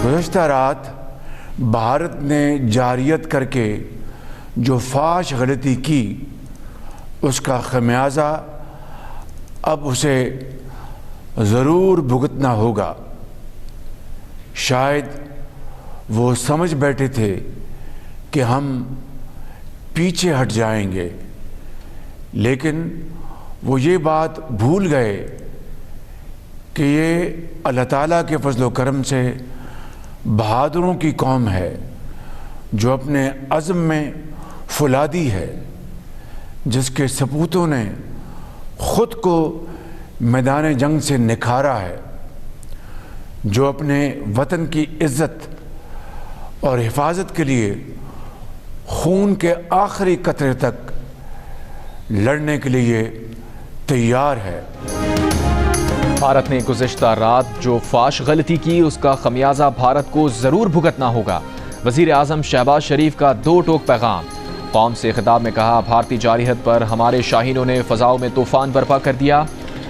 گزشتہ رات بھارت نے جارحیت کر کے جو فاش غلطی کی اس کا خمیازہ اب اسے ضرور بھگتنا ہوگا۔ شاید وہ سمجھ بیٹھے تھے کہ ہم پیچھے ہٹ جائیں گے، لیکن وہ یہ بات بھول گئے کہ یہ اللہ تعالیٰ کے فضل و کرم سے بہادروں کی قوم ہے جو اپنے عزم میں فولادی ہے، جس کے سپوتوں نے خود کو میدان جنگ سے نکھارا ہے، جو اپنے وطن کی عزت اور حفاظت کے لیے خون کے آخری قطرے تک لڑنے کے لیے تیار ہے۔ بھارت نے گزشتہ رات جو فاش غلطی کی اس کا خمیازہ بھارت کو ضرور بھگتنا ہوگا۔ وزیر اعظم شہباز شریف کا دو ٹوک پیغام۔ قوم سے خطاب میں کہا، بھارتی جارحیت پر ہمارے شاہینوں نے فضاؤں میں طوفان برپا کر دیا۔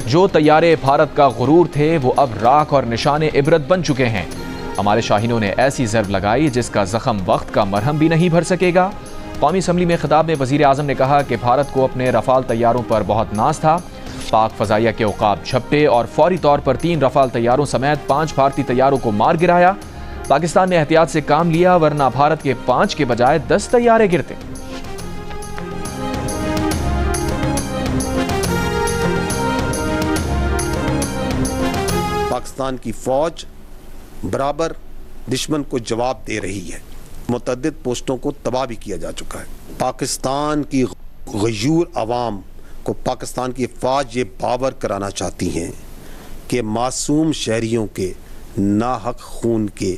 جو طیارے بھارت کا غرور تھے وہ اب راکھ اور نشان عبرت بن چکے ہیں۔ ہمارے شاہینوں نے ایسی ضرب لگائی جس کا زخم وقت کا مرہم بھی نہیں بھر سکے گا۔ قومی اسمبلی میں خطاب میں وزیر اعظم نے کہا کہ بھارت کو اپنے رفال طیاروں پر بہت ناز تھا۔ پاک فضائیہ کے عقاب جھپٹے اور فوری طور پر 3 رفال طیاروں سمیت 5 بھارتی طیاروں کو مار گرایا۔ پاکستان نے احتیاط سے کام لیا، ورنہ بھارت کے 5 کے بجائے 10 طیارے گرتے۔ پاکستان کی فوج برابر دشمن کو جواب دے رہی ہے، متعدد پوسٹوں کو تباہ بھی کیا جا چکا ہے۔ پاکستان کی غیور عوام کو پاکستان کی فوج یہ باور کرانا چاہتی ہیں کہ معصوم شہریوں کے ناحق خون کے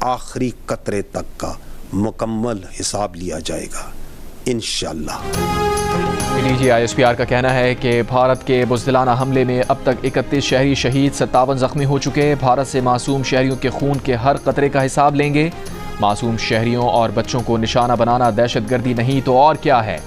آخری قطرے تک کا مکمل حساب لیا جائے گا انشاءاللہ۔ D G I S P R کا کہنا ہے کہ بھارت کے بزدلانہ حملے میں اب تک 31 شہری شہید، 57 زخمی ہو چکے۔ بھارت سے معصوم شہریوں کے خون کے ہر قطرے کا حساب لیں گے۔ معصوم شہریوں اور بچوں کو نشانہ بنانا دہشت گردی نہیں تو اور کیا ہے۔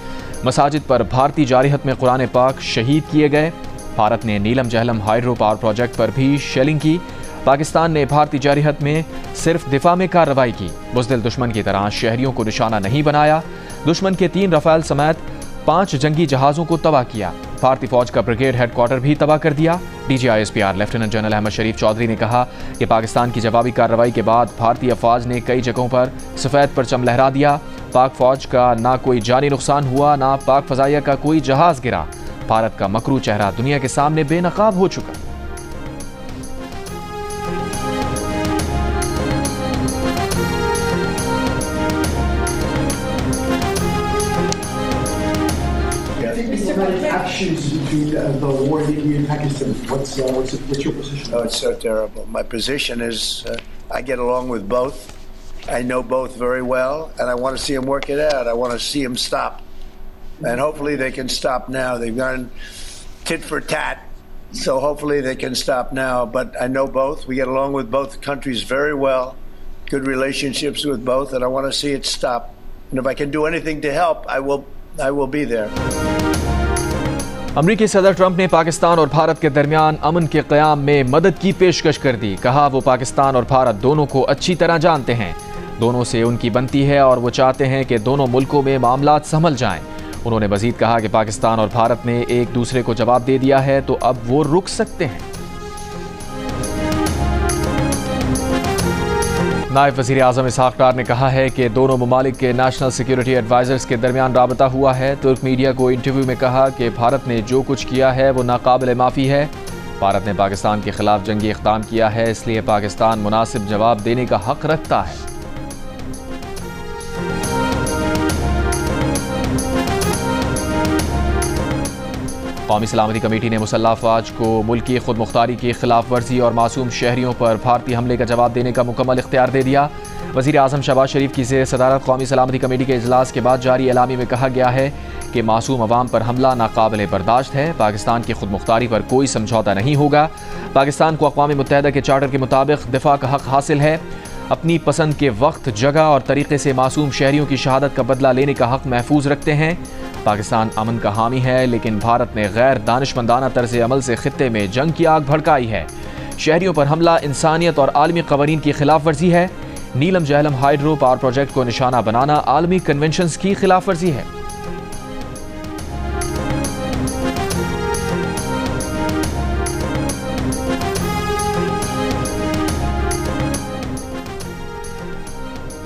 مساجد پر بھارتی جارحیت میں قرآن پاک شہید کیے گئے۔ بھارت نے نیلم جہلم ہائیڈرو پاور پروجیکٹ پر بھی شیلنگ کی۔ پاکستان نے بھارتی جارحیت میں صرف دفاع میں کارروائی کی، بزدل دشمن کی طرح شہریوں کو نشانہ نہیں بنایا۔ دشمن کے 3 رفال سمیت 5 جنگی جہازوں کو تباہ کیا۔ بھارتی فوج کا بریگیڈ ہیڈ کوارٹر بھی تباہ کر دیا۔ D G I S P R lieutenant general Ahmad Sharif Chaudhry نے کہا کہ پاکستان کی جوابی کارروائی کے بعد بھارتی افواج نے کئی جگہوں پر سفید پرچم لہرا دیا۔ پاک فوج کا نہ کوئی جانی نقصان ہوا، نہ پاک فضائیہ کا کوئی جہاز گرا۔ بھارت کا مکروہ چہرہ دنیا کے سامنے بے نقاب ہو چکا۔ Actions between the war in India and Pakistan. What's your position? Oh, it's so terrible. My position is I get along with both. I know both very well, and I want to see them work it out. I want to see them stop, and hopefully they can stop now. They've gone tit for tat, so hopefully they can stop now. But I know both. We get along with both countries very well. Good relationships with both, and I want to see it stop. And if I can do anything to help, I will be there. امریکی صدر Trump نے پاکستان اور بھارت کے درمیان امن کے قیام میں مدد کی پیشکش کر دی۔ کہا وہ پاکستان اور بھارت دونوں کو اچھی طرح جانتے ہیں، دونوں سے ان کی بنتی ہے اور وہ چاہتے ہیں کہ دونوں ملکوں میں معاملات سنبھل جائیں۔ انہوں نے مزید کہا کہ پاکستان اور بھارت نے ایک دوسرے کو جواب دے دیا ہے تو اب وہ رک سکتے ہیں۔ نائب وزیر اعظم اسحاق ڈار نے کہا ہے کہ دونوں ممالک کے نیشنل سیکیورٹی ایڈوائزرز کے درمیان رابطہ ہوا ہے۔ ترک میڈیا کو انٹرویو میں کہا کہ بھارت نے جو کچھ کیا ہے وہ ناقابل معافی ہے۔ بھارت نے پاکستان کے خلاف جنگی اقدام کیا ہے، اس لیے پاکستان مناسب جواب دینے کا حق رکھتا ہے۔ قومی سلامتی کمیٹی نے مسلح افواج کو ملکی خود مختاری کی خلاف ورزی اور معصوم شہریوں پر بھارتی حملے کا جواب دینے کا مکمل اختیار دے دیا۔ وزیر اعظم شہباز شریف کی زیر صدارت قومی سلامتی کمیٹی کے اجلاس کے بعد جاری اعلامیے میں کہا گیا ہے کہ معصوم عوام پر حملہ ناقابل برداشت ہے۔ پاکستان کی خود مختاری پر کوئی سمجھوتہ نہیں ہوگا۔ پاکستان کو اقوام متحدہ کے چارٹر کے مطابق دفاع کا حق حاصل ہے۔ اپنی پسند کے وقت، جگہ اور طریقے سے معصوم شہریوں کی شہادت کا بدلہ لینے کا حق محفوظ رکھتے ہیں۔ پاکستان امن کا حامی ہے، لیکن بھارت نے غیر دانشمندانہ طرز عمل سے خطے میں جنگ کی آگ بھڑکائی ہے۔ شہریوں پر حملہ انسانیت اور عالمی قوانین کی خلاف ورزی ہے۔ نیلم جہلم ہائیڈرو پاور پروجیکٹ کو نشانہ بنانا عالمی کنونشنز کی خلاف ورزی ہے۔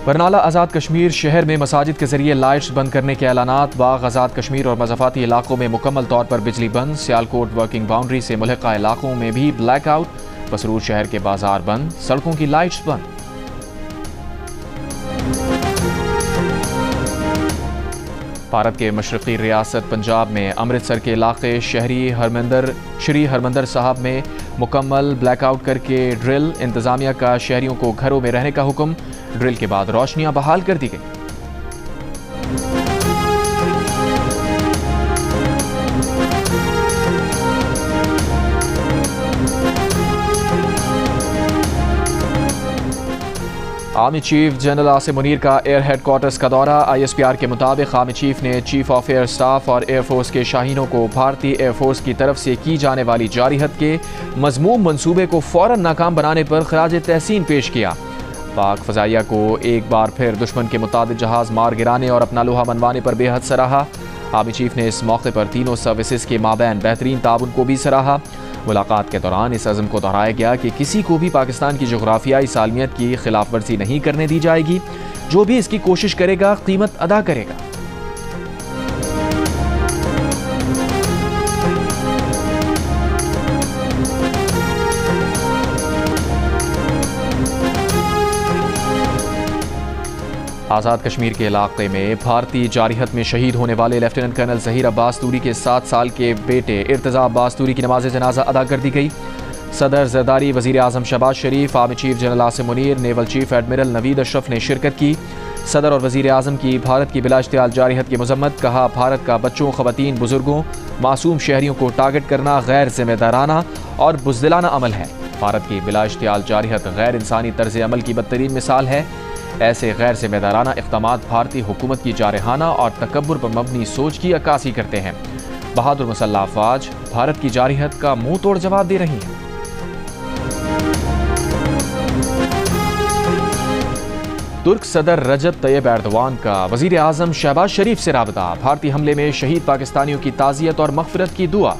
برنالہ آزاد کشمیر شہر میں مساجد کے ذریعے لائٹس بند کرنے کے اعلانات۔ باغ آزاد کشمیر اور مضافاتی علاقوں میں مکمل طور پر بجلی بند۔ سیالکوٹ ورکنگ باؤنڈری سے ملحقہ علاقوں میں بھی بلیک آؤٹ۔ مسرور شہر کے بازار بند، سڑکوں کی لائٹس بند۔ بھارت کے مشرقی ریاست پنجاب میں امرتسر کے علاقے شری ہرمندر صاحب میں مکمل بلیک آؤٹ کر کے ڈرل۔ انتظامیہ کا شہریوں کو گھروں میں رہنے کا حکم۔ ڈرل کے بعد روشنیاں بحال کر دی گئی۔ Army chief general Asim Munir کا ایئر ہیڈ کوارٹرز کا دورہ۔ ISPR کے مطابق آرمی چیف نے چیف آف ایئر سٹاف اور ایئر فورس کے شاہینوں کو بھارتی ایئر فورس کی طرف سے کی جانے والی جارحیت کے مذموم منصوبے کو فوراً ناکام بنانے پر خراج تحسین پیش کیا۔ پاک فضائیہ کو ایک بار پھر دشمن کے متعدد جہاز مار گرانے اور اپنا لوہا منوانے پر بے حد سراہا۔ آرمی چیف نے اس موقع پر تینوں سروسز کے مابین بہترین تعاون کو بھی سراہا۔ ملاقات کے دوران اس عزم کو دہرایا گیا کہ کسی کو بھی پاکستان کی جغرافیائی سالمیت کی خلاف ورزی نہیں کرنے دی جائے گی۔ جو بھی اس کی کوشش کرے گا قیمت ادا کرے گا۔ آزاد کشمیر کے علاقے میں بھارتی جارحیت میں شہید ہونے والے لیفٹیننٹ کرنل ظہیر عباس توری کے 7 سال کے بیٹے ارتضیٰ عباس توری کی نماز جنازہ ادا کر دی گئی۔ صدر زرداری، وزیر اعظم Shehbaz Sharif, army chief general Asim Munir, naval chief admiral Naveed Ashraf نے شرکت کی۔ صدر اور وزیر اعظم کی بھارت کی بلا اشتعال جارحیت کی مذمت۔ کہا، بھارت کا بچوں، خواتین، بزرگوں، معصوم شہریوں کو ٹارگٹ کرنا غیر ذمہ دارانہ اور بزدلانہ عمل ہے۔ بھارت کی بلا اشتعال جارحیت غیر انسانی طرز عمل کی بدترین مثال ہے۔ ایسے غیر ذمہ دارانہ اقدامات بھارتی حکومت کی جارحانہ اور تکبر پر مبنی سوچ کی عکاسی کرتے ہیں۔ بہادر مسلح افواج بھارت کی جارحیت کا منہ توڑ جواب دے رہی ہیں۔ ترک صدر رجب طیب ایردوان کا وزیر اعظم شہباز شریف سے رابطہ۔ بھارتی حملے میں شہید پاکستانیوں کی تعزیت اور مغفرت کی دعا۔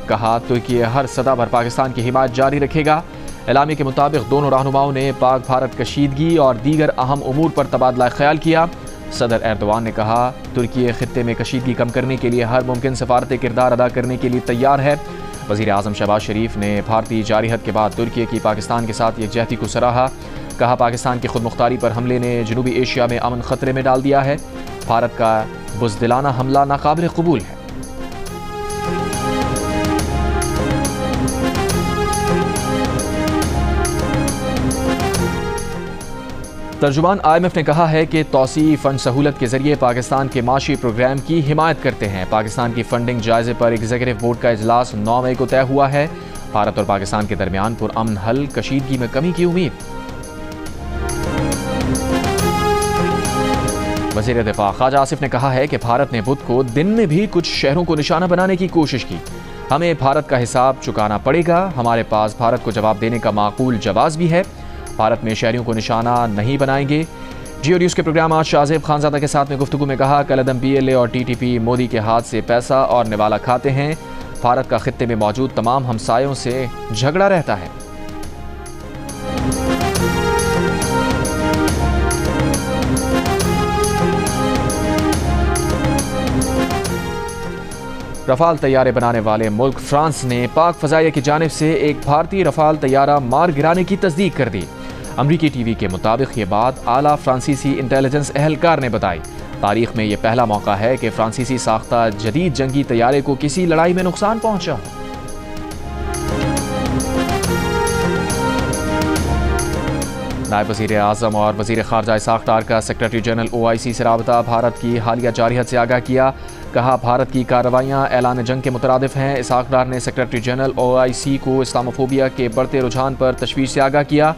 کہا، ترکی ہر سطح پر پاکستان کی حمایت جاری رکھے گا۔ اعلامیہ کے مطابق دونوں رہنماؤں نے پاک بھارت کشیدگی اور دیگر اہم امور پر تبادلہ خیال کیا۔ صدر ایردوان نے کہا، ترکی خطے میں کشیدگی کم کرنے کے لیے ہر ممکن سفارتی کردار ادا کرنے کے لیے تیار ہے۔ وزیر اعظم شہباز شریف نے بھارتی جارحیت کے بعد ترکی کی پاکستان کے ساتھ یکجہتی کو سراہا۔ کہا، پاکستان کی خود مختاری پر حملے نے جنوبی ایشیا میں امن خطرے میں ڈال دیا ہے۔ بھارت کا بزدلانہ حملہ ناقابل قبول ہے۔ ترجمان IMF نے کہا ہے کہ توسیعی فنڈ سہولت کے ذریعے پاکستان کے معاشی پروگرام کی حمایت کرتے ہیں۔ پاکستان کی فنڈنگ جائزے پر ایگزیکٹو بورڈ کا اجلاس 9 مئی کو طے ہوا ہے۔ بھارت اور پاکستان کے درمیان پرامن حل، کشیدگی میں کمی کی امید۔ وزیر دفاع خواجہ آصف نے کہا ہے کہ بھارت نے بدھ کو دن میں بھی کچھ شہروں کو نشانہ بنانے کی کوشش کی۔ ہمیں بھارت کا حساب چکانا پڑے گا۔ ہمارے پاس بھارت کو جواب دینے کا معقول جواز بھی ہے۔ بھارت میں شہریوں کو نشانہ نہیں بنائیں گے۔ جیو نیوز کے پروگرام آج شاہ زیب خانزادہ کے ساتھ میں گفتگو میں کہا، کالعدم PLA اور TTP مودی کے ہاتھ سے پیسہ اور نوالا کھاتے ہیں۔ بھارت کا خطے میں موجود تمام ہمسایوں سے جھگڑا رہتا ہے۔ رفال طیارے بنانے والے ملک فرانس نے پاک فضائیہ کی جانب سے ایک بھارتی رفال طیارہ مار گرانے کی تصدیق کر دی۔ امریکی ٹی وی کے مطابق یہ بات اعلیٰ فرانسیسی انٹیلیجنس اہلکار نے بتائی۔ تاریخ میں یہ پہلا موقع ہے کہ فرانسیسی ساختہ جدید جنگی طیارے کو کسی لڑائی میں نقصان پہنچا ہو۔ نائب وزیر اعظم اور وزیر خارجہ اسحاق ڈار کا سیکرٹری جنرل OIC سے رابطہ۔ بھارت کی حالیہ جارحیت سے آگاہ کیا۔ کہا، بھارت کی کارروائیاں اعلان جنگ کے مترادف ہیں۔ اسحاق ڈار نے سیکرٹری جنرل OIC کو اسلاموفوبیا کے بڑھتے رجحان پر تشویش سے آگاہ کیا۔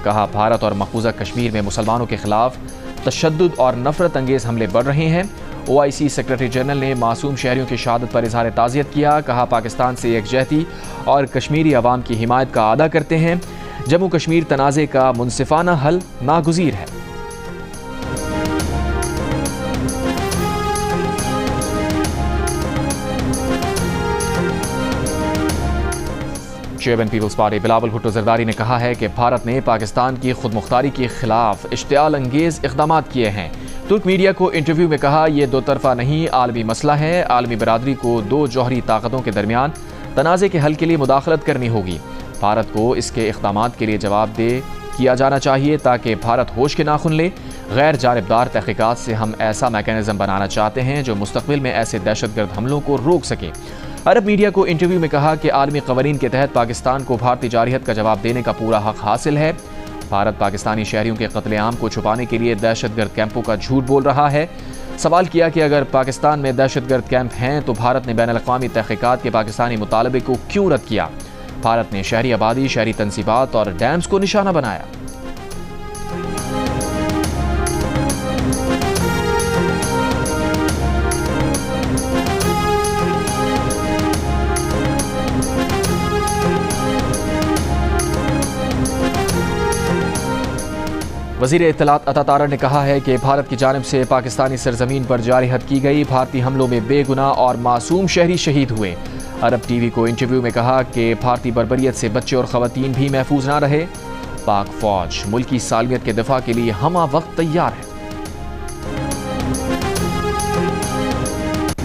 کہا، بھارت اور مقبوضہ کشمیر میں مسلمانوں کے خلاف تشدد اور نفرت انگیز حملے بڑھ رہے ہیں۔ OIC سیکرٹری جنرل نے معصوم شہریوں کی شہادت پر اظہار تعزیت کیا، کہا پاکستان سے یکجہتی اور کشمیری عوام کی حمایت کا اعادہ کرتے ہیں۔ جموں کشمیر تنازع کا منصفانہ حل ناگزیر ہے۔ Chairman Peoples Party Bilawal Bhutto Zardari نے کہا ہے کہ بھارت نے پاکستان کی خود مختاری کے خلاف اشتعال انگیز اقدامات کیے ہیں۔ ترک میڈیا کو انٹرویو میں کہا، یہ دو طرفہ نہیں عالمی مسئلہ ہے، عالمی برادری کو دو جوہری طاقتوں کے درمیان تنازع کے حل کے لیے مداخلت کرنی ہوگی۔ بھارت کو اس کے اقدامات کے لیے جواب دہ کیا جانا چاہیے تاکہ بھارت ہوش کے ناخن لے۔ غیر جانبدار تحقیقات سے ہم ایسا میکینزم بنانا چاہتے ہیں جو مستقبل میں ایسے دہشت گرد حملوں کو روک سکے۔ عرب میڈیا کو انٹرویو میں کہا کہ عالمی قوانین کے تحت پاکستان کو بھارتی جارحیت کا جواب دینے کا پورا حق حاصل ہے۔ بھارت پاکستانی شہریوں کے قتل عام کو چھپانے کے لیے دہشت گرد کیمپوں کا جھوٹ بول رہا ہے۔ سوال کیا کہ اگر پاکستان میں دہشت گرد کیمپ ہیں تو بھارت نے بین الاقوامی تحقیقات کے پاکستانی مطالبے کو کیوں رد کیا؟ بھارت نے شہری آبادی، شہری تنصیبات اور ڈیمز کو نشانہ بنایا۔ وزیر اطلاعات عطا تارڑ نے کہا ہے کہ بھارت کی جانب سے پاکستانی سرزمین پر جارحیت کی گئی بھارتی حملوں میں بے گناہ اور معصوم شہری شہید ہوئے۔ عرب ٹی وی کو انٹرویو میں کہا کہ بھارتی بربریت سے بچے اور خواتین بھی محفوظ نہ رہے۔ پاک فوج ملکی سالمیت کے دفاع کے لیے ہمہ وقت تیار ہے۔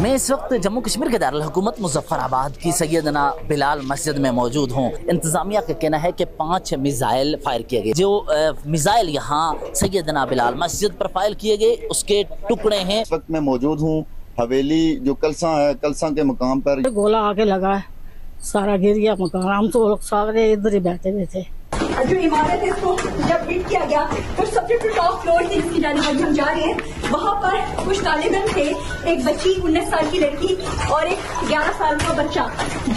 میں اس وقت جموں کشمیر کے دارالحکومت مظفر آباد کی سیدنا بلال مسجد میں موجود ہوں۔ انتظامیہ کا کہنا ہے کہ 5 میزائل فائر کیے گئے۔ جو میزائل یہاں سیدنا بلال مسجد پر فائر کیے گئے اس کے ٹکڑے ہیں۔ اس وقت میں موجود ہوں حویلی جو کلساں ہے، کلساں کے مقام پر گولا آ کے لگا ہے، سارا گر گیا مکان۔ ہم تو لوگ سارے ادھر ہی بیٹھے ہوئے تھے۔ جو عمارت ہے اس کو جب ہٹ کیا گیا تو سب سے ٹاپ فلور تھی جس کی جانب ہم جا رہے ہیں، وہاں پر کچھ طالب علم تھے، ایک بچی 19 سال کی لڑکی اور ایک 11 سال کا بچہ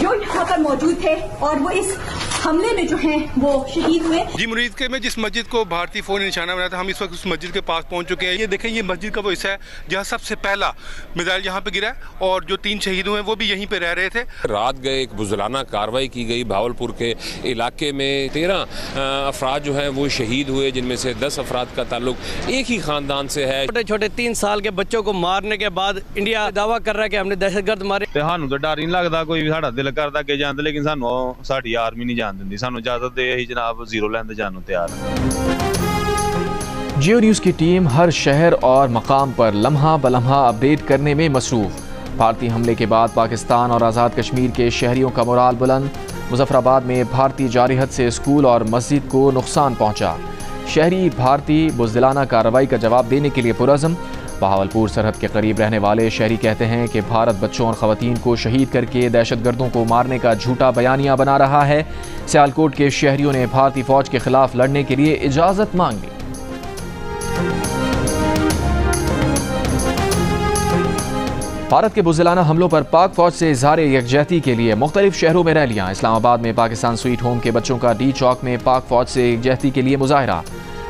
جو یہاں پر موجود تھے اور وہ اس حملے میں جو ہیں وہ شہید ہوئے۔ جی مرید کے میں جس مسجد کو بھارتی فوج نے نشانہ بنایا تھا، ہم اس وقت اس مسجد کے پاس پہنچ چکے ہیں۔ یہ دیکھیں، یہ مسجد کا وہ حصہ ہے جہاں سب سے پہلا میزائل یہاں پہ گرا ہے اور جو 3 شہید ہوئے وہ بھی یہیں پہ رہ رہے تھے۔ رات گئے ایک بزدلانہ کارروائی کی گئی بھاولپور کے علاقے میں، 13 افراد جو ہیں وہ شہید ہوئے، جن میں سے 10 افراد کا تعلق ایک ہی خاندان سے ہے۔ چھوٹے چھوٹے 3 سال کے بچوں کو مارنے کے بعد انڈیا دعویٰ کر رہا ہے کہ ہم نے دہشت گرد مارے۔ سانو تو ڈر نہیں لگتا، کوئی بھی ساڈا دل کرتا کہ جاندے، لیکن سانو ساڈی آرمی نہیں جان دیندی، سانو اجازت دے ہی جناب زیرو لین جانو تیار ہے۔ جیو نیوز کی ٹیم ہر شہر اور مقام پر لمحہ بلمحہ اپڈیٹ کرنے میں مصروف۔ بھارتی حملے کے بعد پاکستان اور آزاد کشمیر کے شہریوں کا مورال بلند۔ مظفر آباد میں بھارتی جارحیت سے اسکول اور مسجد کو نقصان پہنچا۔ شہری بھارتی بزدلانہ کارروائی کا جواب دینے کے لیے پرعزم۔ بہاولپور سرحد کے قریب رہنے والے شہری کہتے ہیں کہ بھارت بچوں اور خواتین کو شہید کر کے دہشت گردوں کو مارنے کا جھوٹا بیانیہ بنا رہا ہے۔ سیالکوٹ کے شہریوں نے بھارتی فوج کے خلاف لڑنے کے لیے اجازت مانگ لی۔ بھارت کے بزدلانہ حملوں پر پاک فوج سے اظہار یکجہتی کے لیے مختلف شہروں میں ریلیاں۔ اسلام آباد میں پاکستان سویٹ ہوم کے بچوں کا ڈی چوک میں پاک فوج سے یکجہتی کے لیے مظاہرہ۔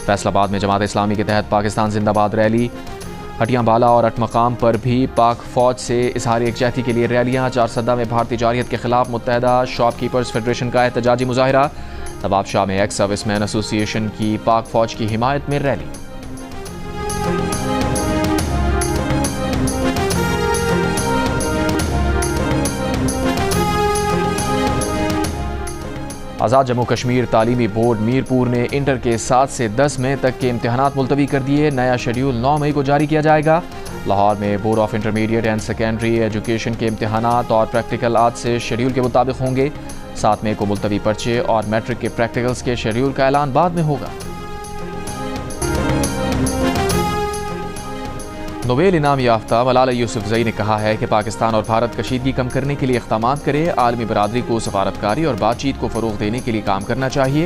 فیصل آباد میں جماعت اسلامی کے تحت پاکستان زندہ باد ریلی۔ ہٹیاں بالا اور اٹ مقام پر بھی پاک فوج سے اظہار یکجہتی کے لیے ریلیاں۔ چارسدہ میں بھارتی جارحیت کے خلاف متحدہ شاپ کیپرز فیڈریشن کا احتجاجی مظاہرہ۔ نواب شاہ میں ایکس سروس مین ایسوسی ایشن کی پاک فوج کی حمایت میں ریلی۔ آزاد جموں کشمیر تعلیمی بورڈ میرپور نے انٹر کے 7 سے 10 مئی تک کے امتحانات ملتوی کر دیے۔ نیا شیڈیول 9 مئی کو جاری کیا جائے گا۔ لاہور میں board of intermediate and secondary education کے امتحانات اور پریکٹیکل آج سے شیڈیول کے مطابق ہوں گے۔ 7 مئی کو ملتوی پرچے اور میٹرک کے پریکٹیکلز کے شیڈیول کا اعلان بعد میں ہوگا۔ نوبیل انعام یافتہ ملالہ یوسفزئی نے کہا ہے کہ پاکستان اور بھارت کشیدگی کم کرنے کے لیے اقدامات کرے۔ عالمی برادری کو سفارتکاری اور بات چیت کو فروغ دینے کے لیے کام کرنا چاہیے۔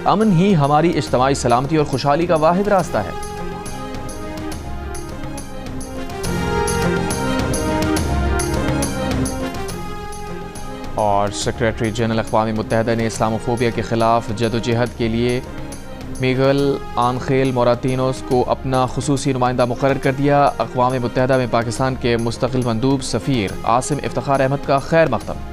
امن ہی ہماری اجتماعی سلامتی اور خوشحالی کا واحد راستہ ہے۔ اور سیکریٹری جنرل اقوام متحدہ نے اسلاموفوبیا کے خلاف جدوجہد کے لیے میگل آنخیل موراتینوس کو اپنا خصوصی نمائندہ مقرر کر دیا۔ اقوام متحدہ میں پاکستان کے مستقل مندوب سفیر عاصم افتخار احمد کا خیر مقدم۔